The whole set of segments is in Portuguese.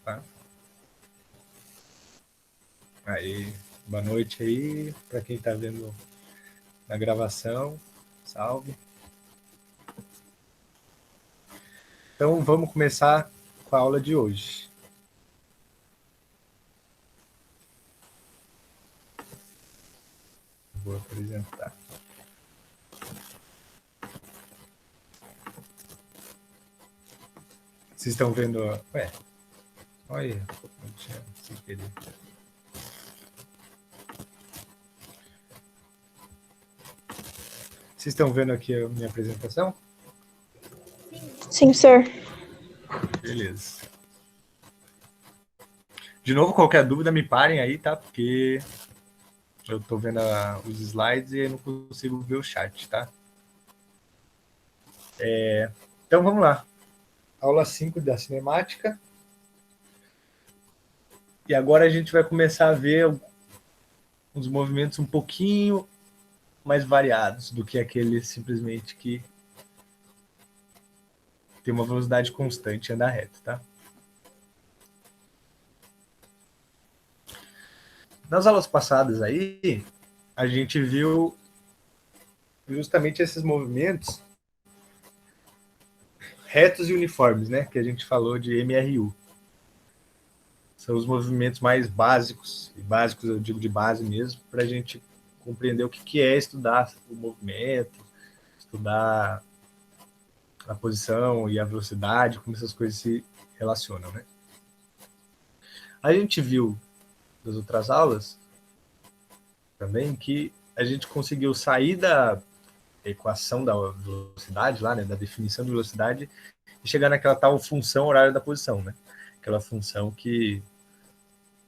Tá? Aí, boa noite aí, para quem está vendo na gravação, salve. Então, vamos começar com a aula de hoje. Vou apresentar. Vocês estão vendo... Ué, olha, não tinha, sem querer. Vocês estão vendo aqui a minha apresentação? Sim, sir. Beleza. De novo, qualquer dúvida, me parem aí, tá? Porque eu tô vendo os slides e eu não consigo ver o chat, tá? Então, vamos lá. Aula 5 da cinemática. E agora a gente vai começar a ver uns movimentos um pouquinho mais variados do que aquele simplesmente que tem uma velocidade constante e anda reto, tá? Nas aulas passadas aí, a gente viu justamente esses movimentos retos e uniformes, né? Que a gente falou de MRU. São os movimentos mais básicos, e básicos eu digo de base mesmo, para a gente compreender o que é estudar o movimento, estudar a posição e a velocidade, como essas coisas se relacionam, né? A gente viu das outras aulas também que a gente conseguiu sair da equação da velocidade lá, né, da definição de velocidade e chegar naquela tal função horária da posição, né? Aquela função que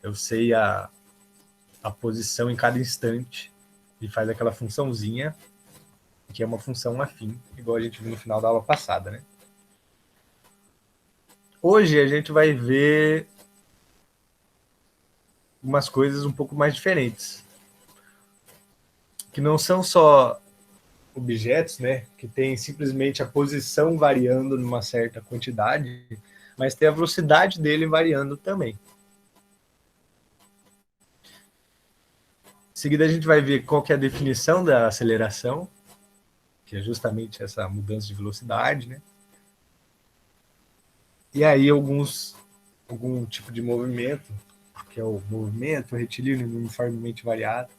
eu sei a posição em cada instante e faz aquela funçãozinha que é uma função afim, igual a gente viu no final da aula passada, né? Hoje a gente vai ver umas coisas um pouco mais diferentes, que não são só objetos, né, que tem simplesmente a posição variando numa certa quantidade, mas tem a velocidade dele variando também. Em seguida a gente vai ver qual que é a definição da aceleração, que é justamente essa mudança de velocidade, né? E aí algum tipo de movimento, que é o movimento retilíneo uniformemente variado,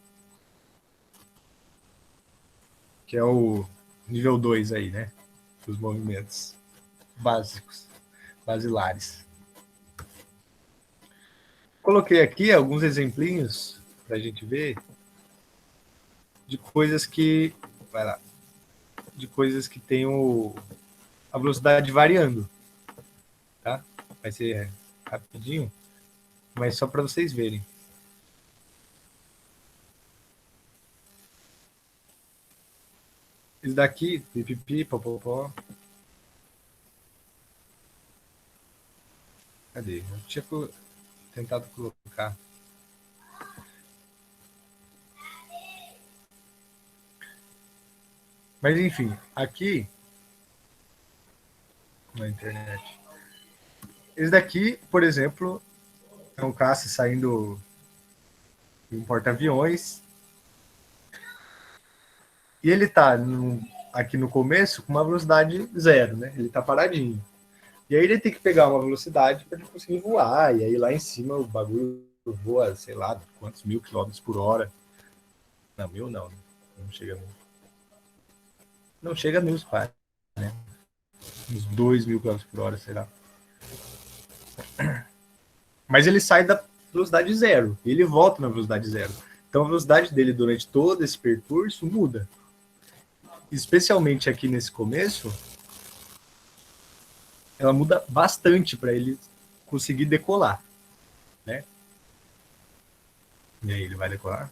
que é o nível 2 aí, né? Dos movimentos básicos, basilares. Coloquei aqui alguns exemplinhos para a gente ver de coisas que... Vai lá. De coisas que tem a velocidade variando. Tá? Vai ser rapidinho, mas só para vocês verem. Esse daqui, pipipi, popopó. Cadê? Eu tinha tentado colocar. Mas enfim, aqui na internet. Esse daqui, por exemplo, é um caça saindo de um porta-aviões. E ele tá aqui no começo com uma velocidade zero, né? Ele tá paradinho. E aí ele tem que pegar uma velocidade para ele conseguir voar. E aí lá em cima o bagulho voa, sei lá, quantos 1000 quilômetros por hora. Não, 1000 não. Não chega a 1000. Não chega a 1000 quase, né? Uns 2000 quilômetros por hora, sei lá. Mas ele sai da velocidade zero. E ele volta na velocidade zero. Então a velocidade dele durante todo esse percurso muda. Especialmente aqui nesse começo, ela muda bastante para ele conseguir decolar, né? E aí, ele vai decolar?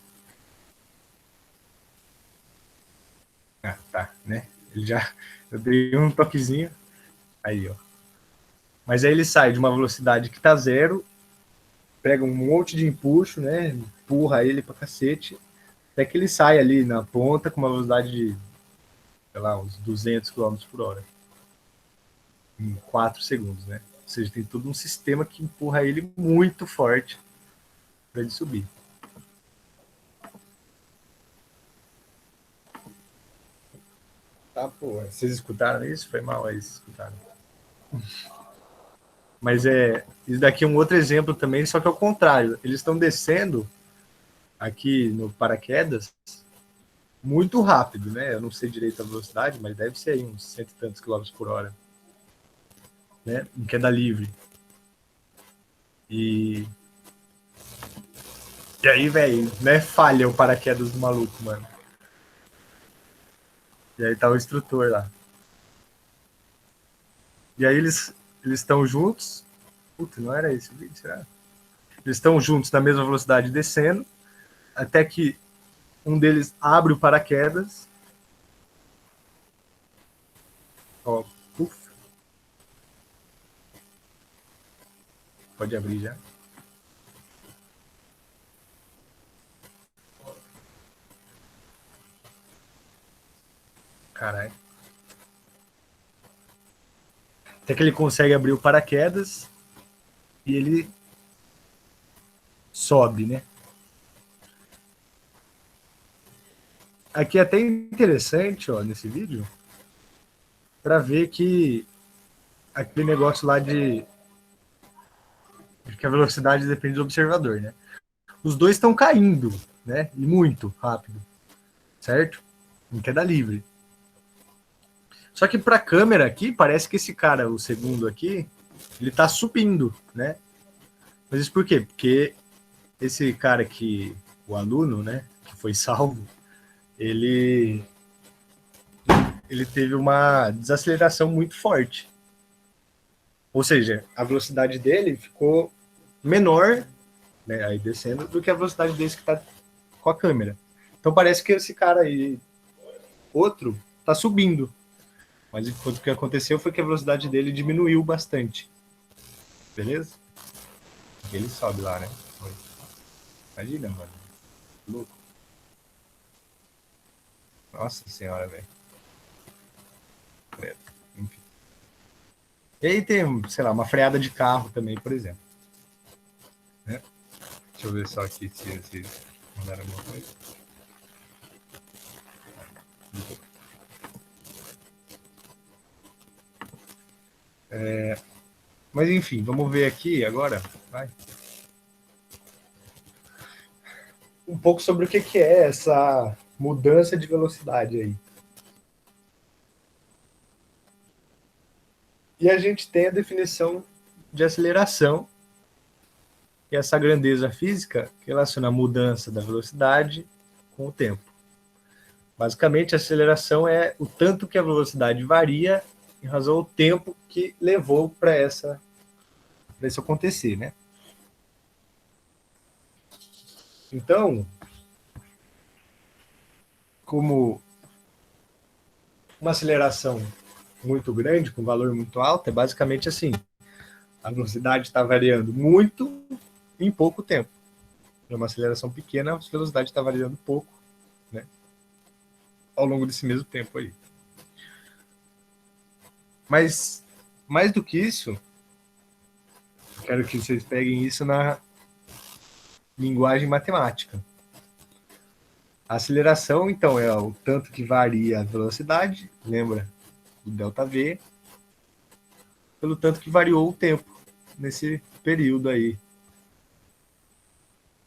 Ah, tá, né? Ele já... Eu dei um toquezinho. Aí, ó. Mas aí ele sai de uma velocidade que tá zero, pega um monte de empuxo, né? Empurra ele pra cacete, até que ele sai ali na ponta com uma velocidade de, sei lá, uns 200 km por hora. Em 4 segundos, né? Ou seja, tem todo um sistema que empurra ele muito forte para ele subir. Tá, pô. Vocês escutaram isso? Foi mal aí, vocês escutaram. Mas isso daqui é um outro exemplo também, só que é o contrário. Eles estão descendo aqui no paraquedas muito rápido, né? Eu não sei direito a velocidade, mas deve ser aí uns 100 e tantos quilômetros por hora, né? Em queda livre. E aí, velho, né? Falha o paraquedas do maluco, mano. E aí tá o instrutor lá. E aí eles estão juntos. Puta, não era esse o vídeo, será? Eles estão juntos na mesma velocidade descendo, até que um deles abre o paraquedas. Ó, puf. Pode abrir já. Caralho. Até que ele consegue abrir o paraquedas e ele sobe, né? Aqui é até interessante, ó, nesse vídeo, para ver que aquele negócio lá de que a velocidade depende do observador, né? Os dois estão caindo, né? E muito rápido, certo? Em queda livre. Só que para a câmera aqui, parece que esse cara, o segundo aqui, ele tá subindo, né? Mas isso por quê? Porque esse cara aqui, o aluno, né, que foi salvo, ele teve uma desaceleração muito forte. Ou seja, a velocidade dele ficou menor, né, aí descendo, do que a velocidade desse que está com a câmera. Então parece que esse cara aí, outro, está subindo. Mas o que aconteceu foi que a velocidade dele diminuiu bastante. Beleza? Ele sobe lá, né? Imagina, mano. Louco. Nossa senhora, velho. Enfim. E aí tem, sei lá, uma freada de carro também, por exemplo. Né? Deixa eu ver só aqui se mandaram alguma coisa. Mas enfim, vamos ver aqui agora. Vai. Um pouco sobre o que é essa mudança de velocidade aí. E a gente tem a definição de aceleração, que é essa grandeza física que relaciona a mudança da velocidade com o tempo. Basicamente, a aceleração é o tanto que a velocidade varia em razão ao tempo que levou para isso acontecer, né? Então, como uma aceleração muito grande, com valor muito alto, é basicamente assim, a velocidade está variando muito em pouco tempo. Uma aceleração pequena, a velocidade está variando pouco, né, ao longo desse mesmo tempo aí. Mas, mais do que isso, quero que vocês peguem isso na linguagem matemática. A aceleração, então, é o tanto que varia a velocidade, lembra? O ΔV, pelo tanto que variou o tempo nesse período aí.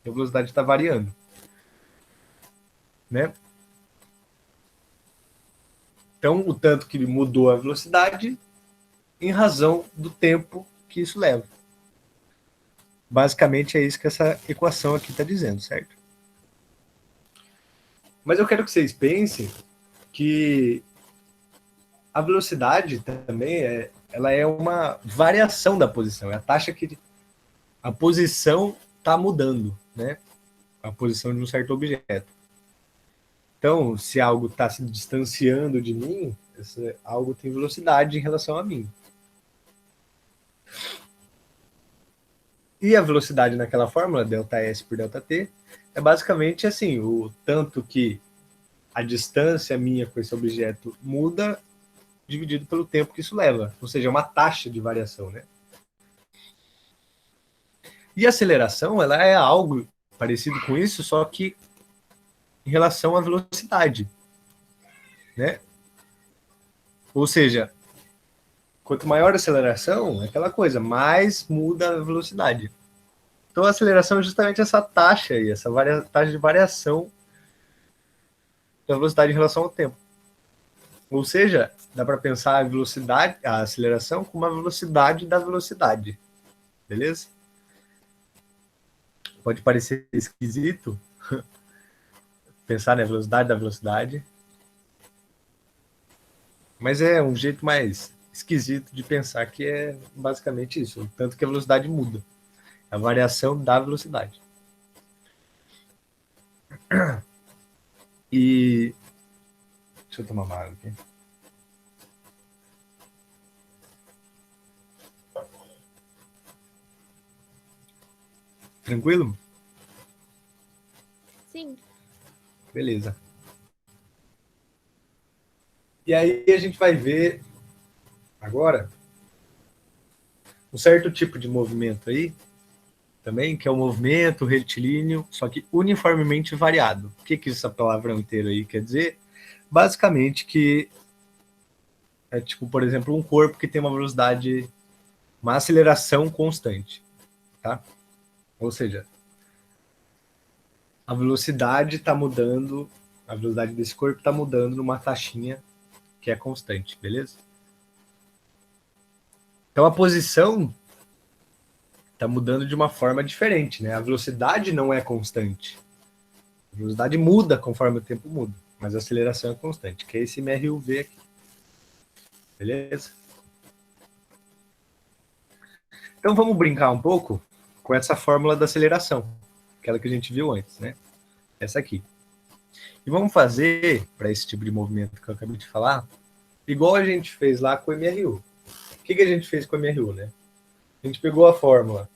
A velocidade está variando, né? Então, o tanto que mudou a velocidade em razão do tempo que isso leva. Basicamente é isso que essa equação aqui está dizendo, certo? Mas eu quero que vocês pensem que a velocidade também ela é uma variação da posição, é a taxa que a posição está mudando, né? A posição de um certo objeto. Então, se algo está se distanciando de mim, algo tem velocidade em relação a mim. E a velocidade naquela fórmula, ΔS por ΔT, é basicamente assim, o tanto que a distância minha com esse objeto muda dividido pelo tempo que isso leva. Ou seja, é uma taxa de variação, né? E a aceleração, ela é algo parecido com isso, só que em relação à velocidade, né? Ou seja, quanto maior a aceleração, é aquela coisa, mais muda a velocidade. Então, a aceleração é justamente essa taxa aí, essa taxa de variação da velocidade em relação ao tempo. Ou seja, dá para pensar a velocidade, a aceleração como a velocidade da velocidade, beleza? Pode parecer esquisito pensar na velocidade da velocidade, mas é um jeito mais esquisito de pensar que é basicamente isso, tanto que a velocidade muda, a variação da velocidade. E deixa eu tomar uma água aqui. Tranquilo? Sim. Beleza. E aí a gente vai ver agora um certo tipo de movimento aí, também, que é o movimento retilíneo, só que uniformemente variado. O que essa palavrão inteira aí quer dizer? Basicamente que é tipo, por exemplo, um corpo que tem uma velocidade, uma aceleração constante, tá? Ou seja, a velocidade está mudando, a velocidade desse corpo está mudando numa taxinha que é constante, beleza? Então a posição está mudando de uma forma diferente, né? A velocidade não é constante. A velocidade muda conforme o tempo muda, mas a aceleração é constante, que é esse MRUV aqui. Beleza? Então vamos brincar um pouco com essa fórmula da aceleração, aquela que a gente viu antes, né? Essa aqui. E vamos fazer, para esse tipo de movimento que eu acabei de falar, igual a gente fez lá com o MRU. O que a gente fez com o MRU, né? A gente pegou a fórmula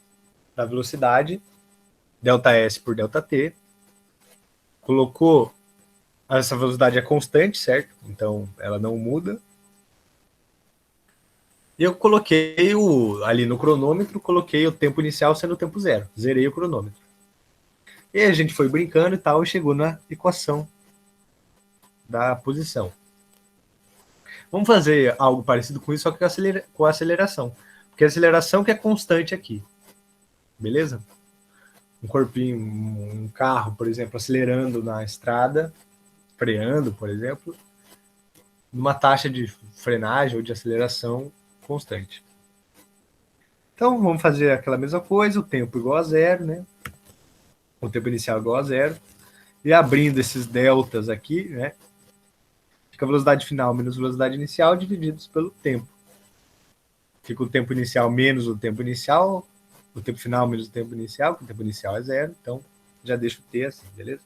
da velocidade, ΔS por ΔT, colocou, essa velocidade é constante, certo? Então ela não muda. E eu coloquei ali no cronômetro, coloquei o tempo inicial sendo o tempo zero. Zerei o cronômetro. E a gente foi brincando e tal, e chegou na equação da posição. Vamos fazer algo parecido com isso, só que com a aceleração. Porque a aceleração que é constante aqui. Beleza? Um corpinho, um carro, por exemplo, acelerando na estrada, freando, por exemplo, numa taxa de frenagem ou de aceleração constante. Então, vamos fazer aquela mesma coisa, o tempo igual a zero, né? O tempo inicial igual a zero. E abrindo esses deltas aqui, né? Fica a velocidade final menos a velocidade inicial divididos pelo tempo. Fica o tempo inicial menos o tempo inicial, o tempo final menos o tempo inicial, porque o tempo inicial é zero, então já deixo o t assim, beleza?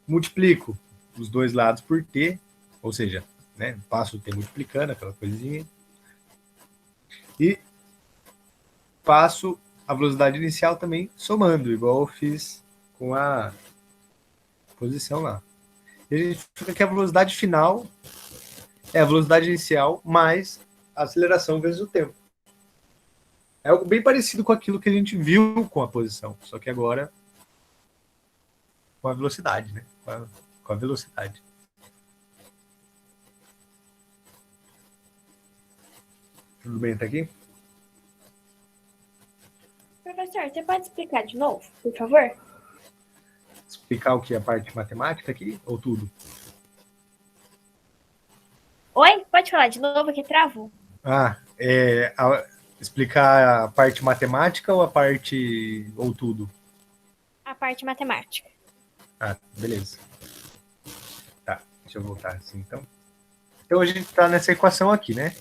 Multiplico os dois lados por t, ou seja, né, passo o t multiplicando, aquela coisinha, e passo a velocidade inicial também somando, igual eu fiz com a posição lá. E a gente fica que a velocidade final é a velocidade inicial mais a aceleração vezes o tempo. É algo bem parecido com aquilo que a gente viu com a posição, só que agora com a velocidade, né? Com a velocidade. Tudo bem até aqui? Professor, você pode explicar de novo, por favor? Explicar o que é a parte matemática aqui, ou tudo? Oi? Pode falar de novo que travou. Explicar a parte matemática ou a parte, ou tudo? A parte matemática. Ah, beleza. Tá, deixa eu voltar assim então. Então a gente está nessa equação aqui, né?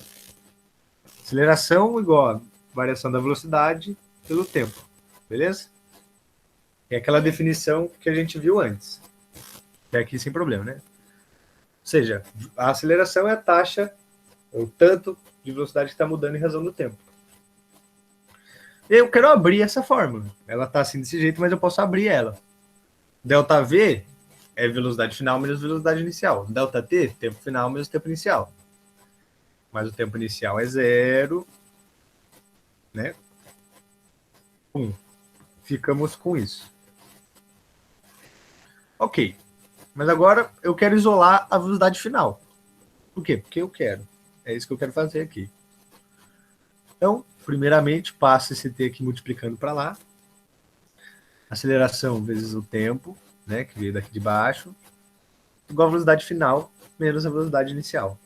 Aceleração igual a variação da velocidade pelo tempo, beleza? É aquela definição que a gente viu antes. Que é aqui sem problema, né? Ou seja, a aceleração é a taxa, o tanto de velocidade que está mudando em razão do tempo. Eu quero abrir essa fórmula. Ela está assim desse jeito, mas eu posso abrir ela. ΔV é velocidade final menos velocidade inicial. ΔT, tempo final menos tempo inicial. Mas o tempo inicial é zero, né? Pum, ficamos com isso. Ok, mas agora eu quero isolar a velocidade final. Por quê? Porque eu quero. É isso que eu quero fazer aqui. Então, primeiramente, passo esse t aqui multiplicando para lá. Aceleração vezes o tempo, né, que veio daqui de baixo, igual a velocidade final menos a velocidade inicial.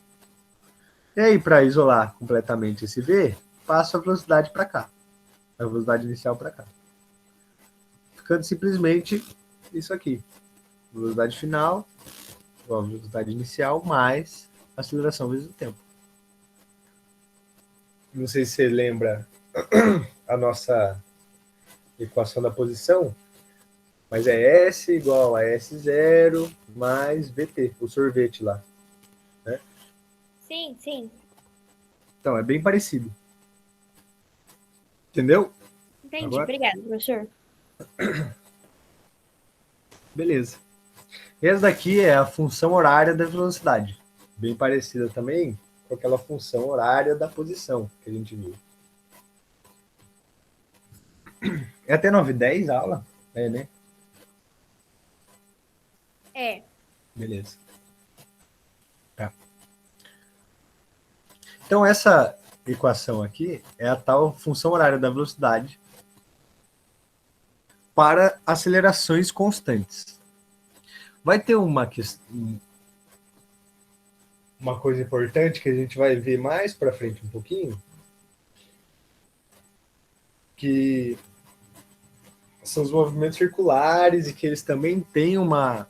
E aí, para isolar completamente esse v, passo a velocidade para cá. A velocidade inicial para cá. Ficando simplesmente isso aqui. Velocidade final igual a velocidade inicial mais aceleração vezes o tempo. Não sei se você lembra a nossa equação da posição, mas é S igual a S0 mais VT, o sorvete lá. Né? Sim, sim. Então, é bem parecido. Entendeu? Entendi. Agora? Obrigada, professor. Beleza. Essa daqui é a função horária da velocidade. Bem parecida também com aquela função horária da posição que a gente viu. É até 9h10 a aula? É, né? É. Beleza. Tá. Então, essa equação aqui é a tal função horária da velocidade para acelerações constantes. Vai ter uma coisa importante que a gente vai ver mais para frente um pouquinho, que são os movimentos circulares e que eles também têm uma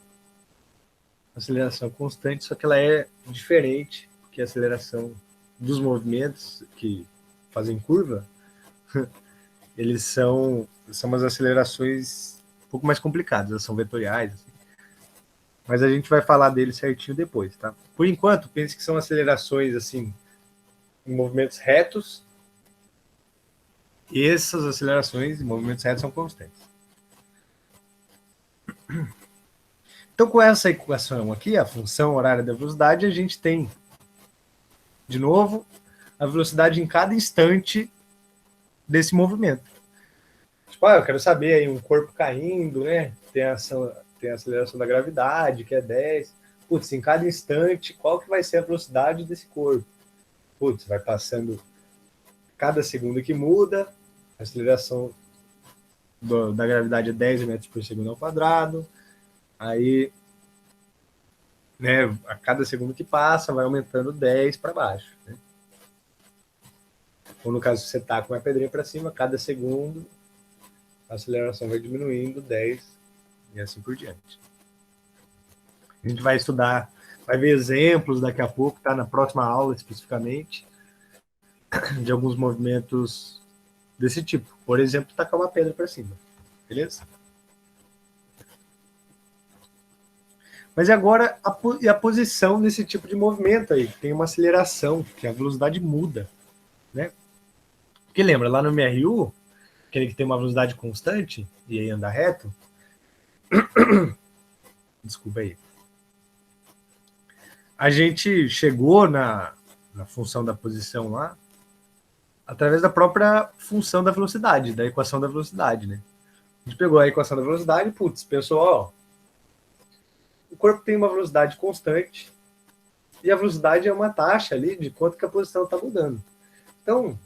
aceleração constante, só que ela é diferente que a aceleração dos movimentos que fazem curva. Eles são umas acelerações um pouco mais complicadas, elas são vetoriais, assim. Mas a gente vai falar deles certinho depois, tá? Por enquanto, pense que são acelerações assim em movimentos retos, e essas acelerações em movimentos retos são constantes. Então, com essa equação aqui, a função horária da velocidade, a gente tem, de novo, a velocidade em cada instante desse movimento. Tipo, eu quero saber aí um corpo caindo, né? Tem a aceleração da gravidade, que é 10. Putz, em cada instante, qual que vai ser a velocidade desse corpo? Putz, vai passando cada segundo que muda, a aceleração da gravidade é 10 metros por segundo ao quadrado. Aí, né, a cada segundo que passa, vai aumentando 10 para baixo. Né? Ou no caso, você tá com uma pedrinha para cima, cada segundo a aceleração vai diminuindo 10 e assim por diante. A gente vai estudar, vai ver exemplos daqui a pouco, tá? Na próxima aula especificamente, de alguns movimentos desse tipo. Por exemplo, tacar uma pedra para cima. Beleza? Mas agora a posição desse tipo de movimento aí, tem uma aceleração, que a velocidade muda, né? Porque lembra, lá no MRU, aquele que tem uma velocidade constante e aí anda reto, desculpa aí, a gente chegou na função da posição lá através da própria função da velocidade, da equação da velocidade, né? A gente pegou a equação da velocidade e, putz, pensou, ó, o corpo tem uma velocidade constante e a velocidade é uma taxa ali de quanto que a posição está mudando. Então,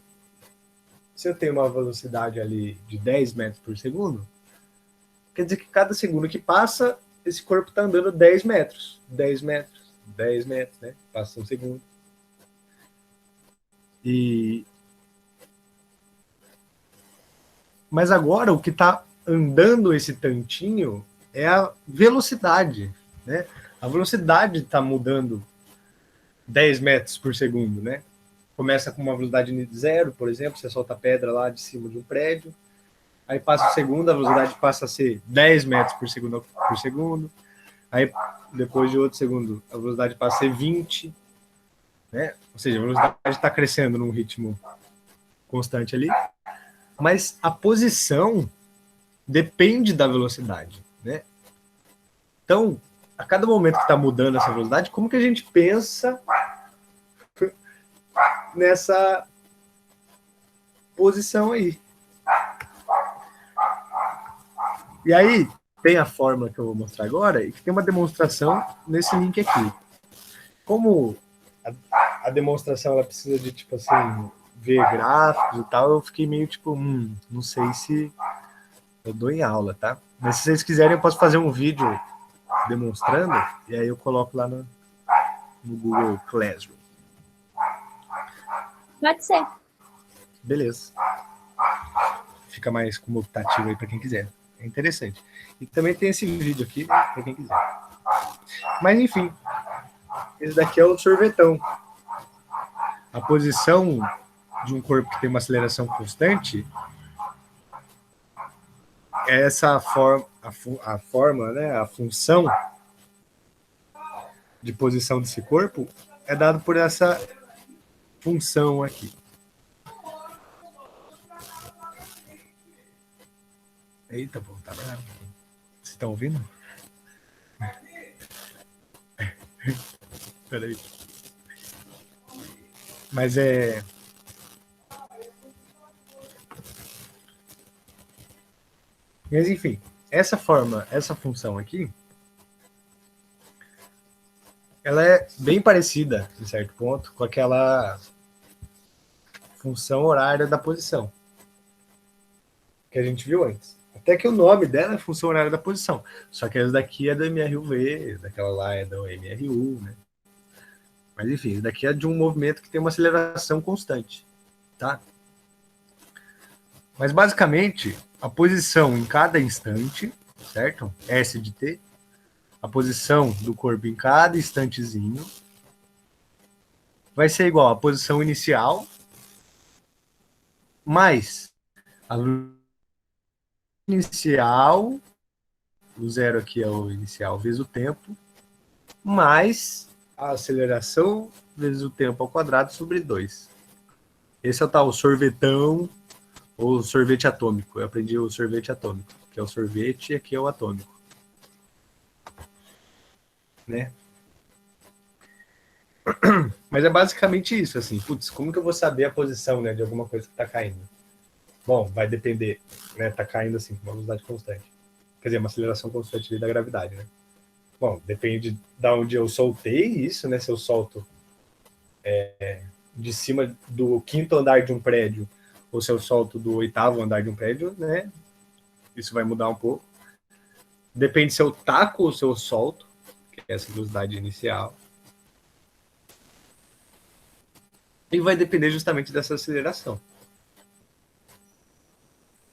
se eu tenho uma velocidade ali de 10 metros por segundo, quer dizer que cada segundo que passa, esse corpo está andando 10 metros. 10 metros, 10 metros, né? Passa um segundo. Mas agora o que está andando esse tantinho é a velocidade, né? A velocidade está mudando 10 metros por segundo, né? Começa com uma velocidade de 0, por exemplo, você solta a pedra lá de cima de um prédio, aí passa o segundo, a velocidade passa a ser 10 metros por segundo, aí depois de outro segundo, a velocidade passa a ser 20, né? Ou seja, a velocidade está crescendo num ritmo constante ali, mas a posição depende da velocidade, né? Então, a cada momento que está mudando essa velocidade, como que a gente pensa nessa posição aí? E aí, tem a fórmula que eu vou mostrar agora e que tem uma demonstração nesse link aqui. Como a demonstração ela precisa de, tipo assim, ver gráficos e tal, eu fiquei meio tipo, não sei se eu dou em aula, tá? Mas se vocês quiserem, eu posso fazer um vídeo demonstrando e aí eu coloco lá no Google Classroom. Pode ser. Beleza. Fica mais comutativo aí para quem quiser. É interessante. E também tem esse vídeo aqui para quem quiser. Mas enfim, esse daqui é o sorvetão. A posição de um corpo que tem uma aceleração constante é essa forma, né, a função de posição desse corpo é dado por essa função aqui. Eita, pô, tá bravo. Vocês estão ouvindo? Peraí. Mas é... Mas enfim, essa função aqui, ela é bem parecida, em certo ponto, com aquela função horária da posição que a gente viu antes. Até que o nome dela é função horária da posição. Só que essa daqui é do MRUV, daquela lá é do MRU, né? Mas enfim, isso daqui é de um movimento que tem uma aceleração constante, tá? Mas basicamente, a posição em cada instante, certo? S de t, a posição do corpo em cada instantezinho vai ser igual à posição inicial mais a inicial, o zero aqui é o inicial vezes o tempo, mais a aceleração vezes o tempo ao quadrado sobre 2. Esse é o tal sorvetão ou sorvete atômico. Eu aprendi o sorvete atômico, que é o sorvete e aqui é o atômico. Né? Mas é basicamente isso, assim, putz, como que eu vou saber a posição, né, de alguma coisa que está caindo? Bom, vai depender, né, tá caindo assim, com uma velocidade constante. Quer dizer, uma aceleração constante da gravidade, né? Bom, depende de onde eu soltei isso, né, se eu solto de cima do 5º andar de um prédio ou se eu solto do 8º andar de um prédio, né, isso vai mudar um pouco. Depende se eu taco ou se eu solto, que é essa velocidade inicial. E vai depender justamente dessa aceleração.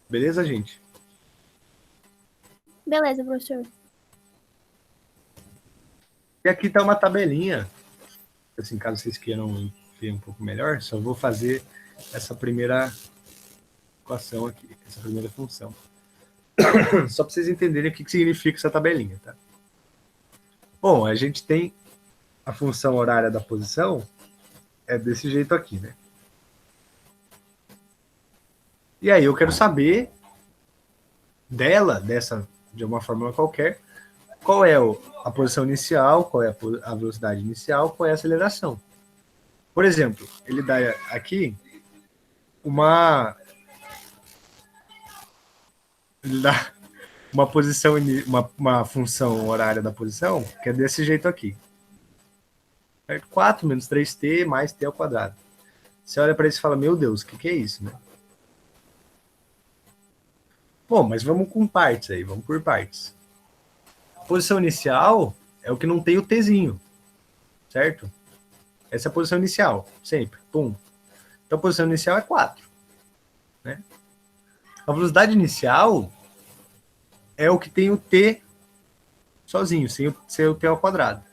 Beleza, gente? Beleza, professor. E aqui está uma tabelinha, assim, caso vocês queiram ver um pouco melhor, só vou fazer essa primeira equação aqui, essa primeira função. Só para vocês entenderem o que significa essa tabelinha, tá? Bom, a gente tem a função horária da posição, é desse jeito aqui, né? E aí eu quero saber dela, de uma forma qualquer, qual é a posição inicial, qual é a velocidade inicial, qual é a aceleração. Por exemplo, ele dá aqui ele dá uma posição, uma função horária da posição, que é desse jeito aqui. 4 menos 3t mais t ao quadrado. Você olha para isso e fala, meu Deus, o que é isso, né? Bom, mas vamos com partes aí, vamos por partes. A posição inicial é o que não tem o tzinho, certo? Essa é a posição inicial, sempre, pum. Então a posição inicial é 4, né? A velocidade inicial é o que tem o t sozinho, sem o t ao quadrado.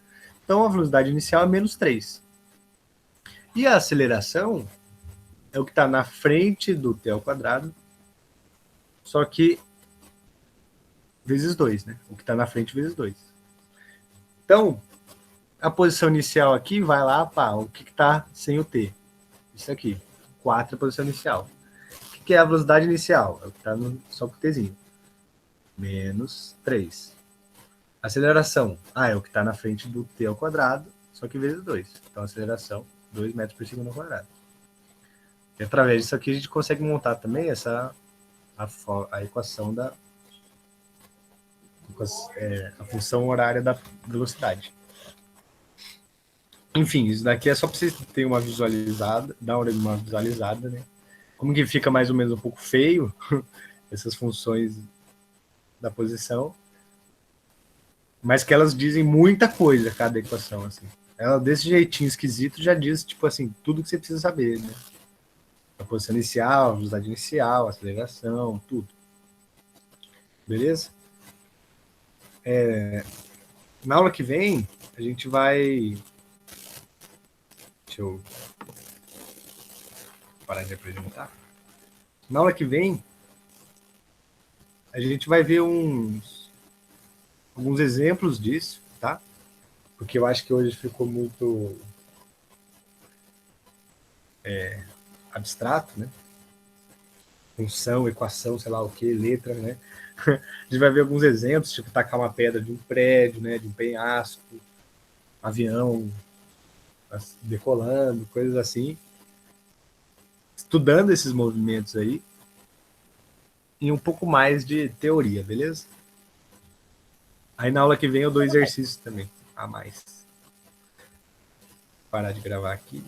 Então a velocidade inicial é menos 3. E a aceleração é o que está na frente do t ao quadrado, só que vezes 2, né? O que está na frente vezes 2. Então, a posição inicial aqui vai lá, pá, o que está sem o t? Isso aqui, 4 é a posição inicial. O que é a velocidade inicial? É o que está só com o tzinho. Menos 3. Aceleração. É o que está na frente do t ao quadrado, só que vezes 2. Então, aceleração, 2 metros por segundo ao quadrado. E através disso aqui, a gente consegue montar também a equação da a função horária da velocidade. Enfim, isso daqui é só para vocês terem uma visualizada, dar uma visualizada, né? Como que fica mais ou menos um pouco feio essas funções da posição, mas que elas dizem muita coisa, cada equação, assim. Ela, desse jeitinho esquisito, já diz, tipo assim, tudo que você precisa saber, né? A posição inicial, a velocidade inicial, a aceleração, tudo. Beleza? Na aula que vem, a gente vai... Deixa eu parar de apresentar. Na aula que vem, a gente vai ver alguns exemplos disso, tá? Porque eu acho que hoje ficou muito abstrato, né? Função, equação, sei lá o que, letra, né? A gente vai ver alguns exemplos, tipo tacar uma pedra de um prédio, né? De um penhasco, avião decolando, coisas assim. Estudando esses movimentos aí e um pouco mais de teoria, beleza? Aí na aula que vem eu dou exercícios também, a mais. Parar de gravar aqui.